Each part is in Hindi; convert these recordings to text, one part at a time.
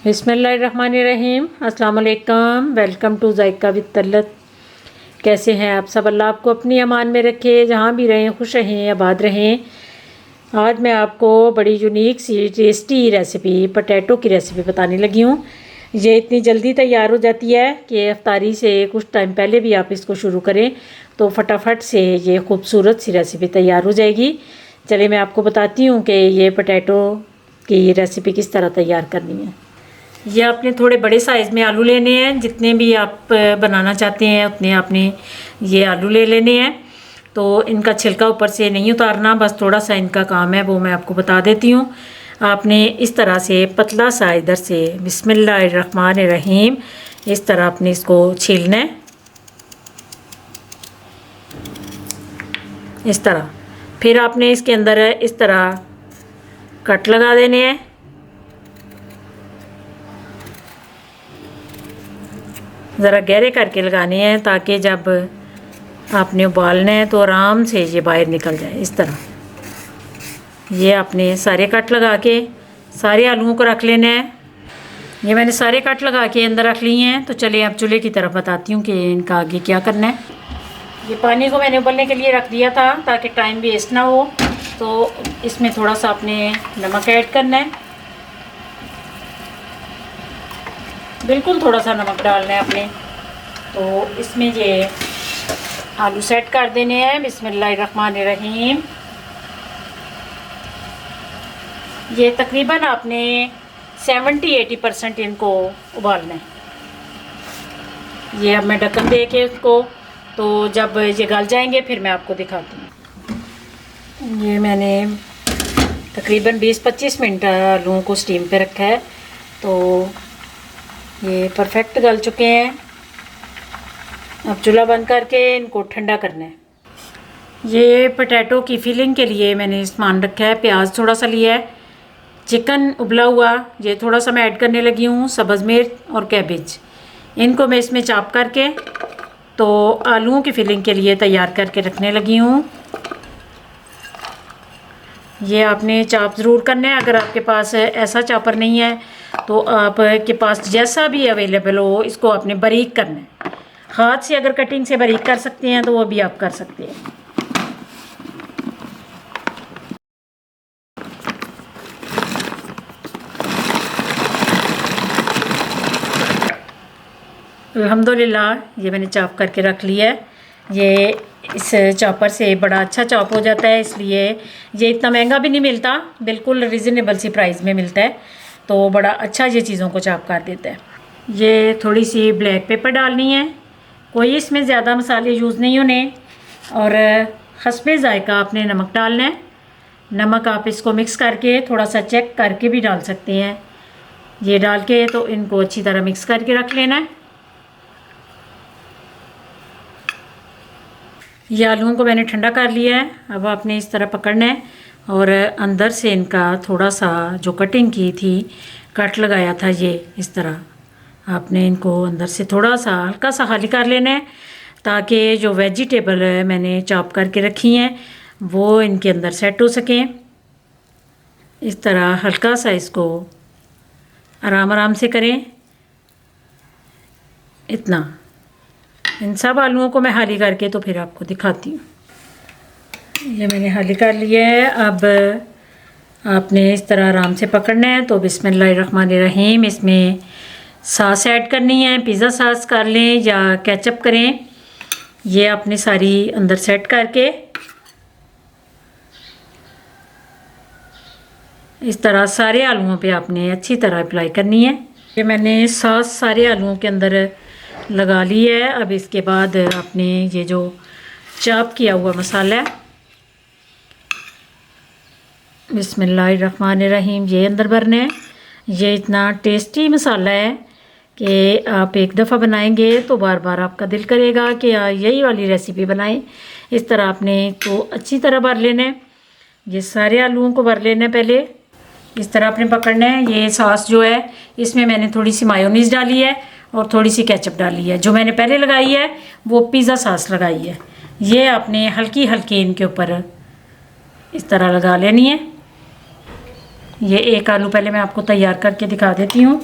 बिस्मिल्लाहिर्रहमानिर्रहीम। अस्सलाम वालेकुम। Welcome to Zaika with Talat. कैसे हैं आप सब? अल्लाह आपको अपनी अमान में रखे, जहाँ भी रहें खुश रहें, आबाद रहें। आज मैं आपको बड़ी यूनिक सी टेस्टी रेसिपी पोटैटो की रेसिपी बताने लगी हूँ। ये इतनी जल्दी तैयार हो जाती है कि इफ्तारी से कुछ टाइम पहले भी आप इसको शुरू करें तो फटाफट से ये खूबसूरत सी रेसिपी तैयार हो जाएगी। चलिए मैं आपको बताती हूँ कि ये पोटैटो की रेसिपी किस तरह तैयार करनी है। ये आपने थोड़े बड़े साइज़ में आलू लेने हैं, जितने भी आप बनाना चाहते हैं उतने आपने ये आलू ले लेने हैं। तो इनका छिलका ऊपर से नहीं उतारना, बस थोड़ा सा इनका काम है वो मैं आपको बता देती हूँ। आपने इस तरह से पतला सा इधर से बिस्मिल्लाहिर्रहमानिर्रहीम इस तरह आपने इसको छीलना है, इस तरह। फिर आपने इसके अंदर इस तरह कट लगा देने हैं। ज़रा गहरे करके लगाने हैं ताकि जब आपने उबालना है तो आराम से ये बाहर निकल जाए। इस तरह ये आपने सारे कट लगा के सारे आलूओं को रख लेना है। ये मैंने सारे कट लगा के अंदर रख लिए हैं। तो चलिए अब चूल्हे की तरफ बताती हूँ कि इनका आगे क्या करना है। ये पानी को मैंने उबलने के लिए रख दिया था ताकि टाइम वेस्ट ना हो। तो इसमें थोड़ा सा आपने नमक ऐड करना है, बिल्कुल थोड़ा सा नमक डालना है आपने। तो इसमें ये आलू सेट कर देने हैं। बिस्मिल्लाहिर्रहमानिर्रहीम। ये तकरीबन आपने 70-80% इनको उबालना है। ये अब मैं ढक्कन दे के उसको, तो जब ये गल जाएंगे फिर मैं आपको दिखाती हूँ। ये मैंने तकरीबन 20-25 मिनट आलूओं को स्टीम पे रखा है। तो ये परफेक्ट गल चुके हैं। अब चूल्हा बंद करके इनको ठंडा करना है। ये पोटैटो की फिलिंग के लिए मैंने सामान रखा है। प्याज थोड़ा सा लिया है, चिकन उबला हुआ ये थोड़ा सा मैं ऐड करने लगी हूँ, सब्ज़ मिर्च और कैबेज, इनको मैं इसमें चॉप करके तो आलूओं की फिलिंग के लिए तैयार करके रखने लगी हूँ। ये आपने चॉप ज़रूर करना है। अगर आपके पास ऐसा चॉपर नहीं है तो आपके पास जैसा भी अवेलेबल हो इसको आपने बारीक करना है। हाथ से अगर कटिंग से बारीक कर सकते हैं तो वो भी आप कर सकते हैं। अल्हम्दुलिल्लाह ये मैंने चॉप करके रख लिया है। ये इस चॉपर से बड़ा अच्छा चॉप हो जाता है, इसलिए ये इतना महंगा भी नहीं मिलता, बिल्कुल रिजनेबल सी प्राइस में मिलता है। तो बड़ा अच्छा ये चीज़ों को चॉप कर देता है। ये थोड़ी सी ब्लैक पेपर डालनी है, कोई इसमें ज़्यादा मसाले यूज़ नहीं होने। और हस्बे ज़ायका आपने नमक डालना है। नमक आप इसको मिक्स करके थोड़ा सा चेक करके भी डाल सकते हैं। ये डाल के तो इनको अच्छी तरह मिक्स करके रख लेना है। ये आलूओं को मैंने ठंडा कर लिया है। अब आपने इस तरह पकड़ना है और अंदर से इनका थोड़ा सा जो कटिंग की थी, कट लगाया था, ये इस तरह आपने इनको अंदर से थोड़ा सा हल्का सा खाली कर लेना है ताकि जो वेजिटेबल मैंने चॉप करके रखी हैं वो इनके अंदर सेट हो सकें। इस तरह हल्का सा इसको आराम आराम से करें। इतना इन सब आलूओं को मैं हाली करके तो फिर आपको दिखाती हूँ। ये मैंने हाली कर लिया है। अब आपने इस तरह आराम से पकड़ना है। तो बिस्मिल्लाहिर्रहमानिर्रहीम इसमें सॉस ऐड करनी है। पिज़्ज़ा सॉस कर लें या केचप करें। ये आपने सारी अंदर सेट करके इस तरह सारे आलूओं पे आपने अच्छी तरह अप्लाई करनी है। ये मैंने सॉस सारे आलूओं के अंदर लगा ली है। अब इसके बाद आपने ये जो चॉप किया हुआ मसाला है, बिस्मिल्लाहिर्रहमानिर्रहीम, ये अंदर भरना है। ये इतना टेस्टी मसाला है कि आप एक दफ़ा बनाएंगे तो बार बार आपका दिल करेगा कि यही वाली रेसिपी बनाएं। इस तरह आपने तो अच्छी तरह भर लेना है। ये सारे आलूओं को भर लेना है। पहले इस तरह आपने पकड़ना है। ये सॉस जो है इसमें मैंने थोड़ी सी मायोनीज़ डाली है और थोड़ी सी केचप डाली है। जो मैंने पहले लगाई है वो पिज़्ज़ा सॉस लगाई है। ये आपने हल्की हल्की इनके ऊपर इस तरह लगा लेनी है। ये एक आलू पहले मैं आपको तैयार करके दिखा देती हूँ।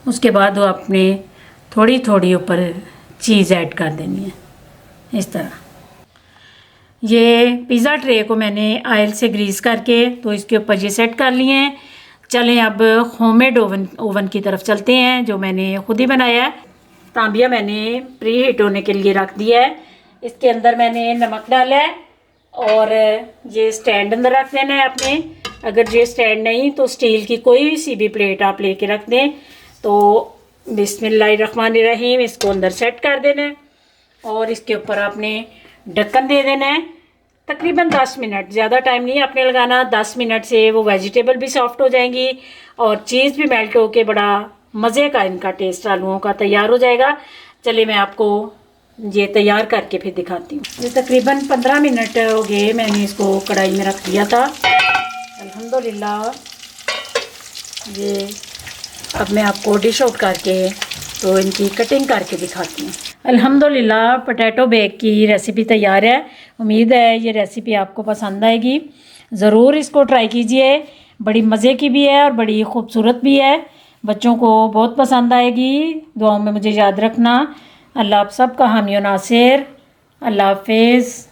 उसके बाद वो अपने थोड़ी थोड़ी ऊपर चीज़ ऐड कर देनी है इस तरह। ये पिज़्ज़ा ट्रे को मैंने ऑयल से ग्रीस करके तो इसके ऊपर ये सेट कर लिए हैं। चलें अब होममेड ओवन की तरफ चलते हैं जो मैंने खुद ही बनाया है। तांबिया मैंने प्री हीट होने के लिए रख दिया है। इसके अंदर मैंने नमक डाला है और ये स्टैंड अंदर रख देना है अपने। अगर ये स्टैंड नहीं तो स्टील की कोई सी भी प्लेट आप लेके रख दें। तो बिस्मिल्लाहिर्रहमानिर्रहीम इसको अंदर सेट कर देना है और इसके ऊपर आपने ढक्कन दे देना है। तकरीबन 10 मिनट, ज़्यादा टाइम नहीं आपने लगाना। 10 मिनट से वो वेजिटेबल भी सॉफ्ट हो जाएंगी और चीज़ भी मेल्ट होके बड़ा मज़े का इनका टेस्ट आलूओं का तैयार हो जाएगा। चलिए मैं आपको ये तैयार करके फिर दिखाती हूँ। ये तकरीबन 15 मिनट हो गए मैंने इसको कढ़ाई में रख दिया था। अल्हम्दुलिल्लाह ये अब मैं आपको डिश आउट करके तो इनकी कटिंग करके दिखाती हूँ। अल्हम्दुलिल्लाह पोटैटो बेग की रेसिपी तैयार है। उम्मीद है ये रेसिपी आपको पसंद आएगी। ज़रूर इसको ट्राई कीजिए। बड़ी मज़े की भी है और बड़ी खूबसूरत भी है। बच्चों को बहुत पसंद आएगी। दुआओं में मुझे याद रखना। अल्लाह आप सबका हामी और नासिर। अल्लाह हाफिज़।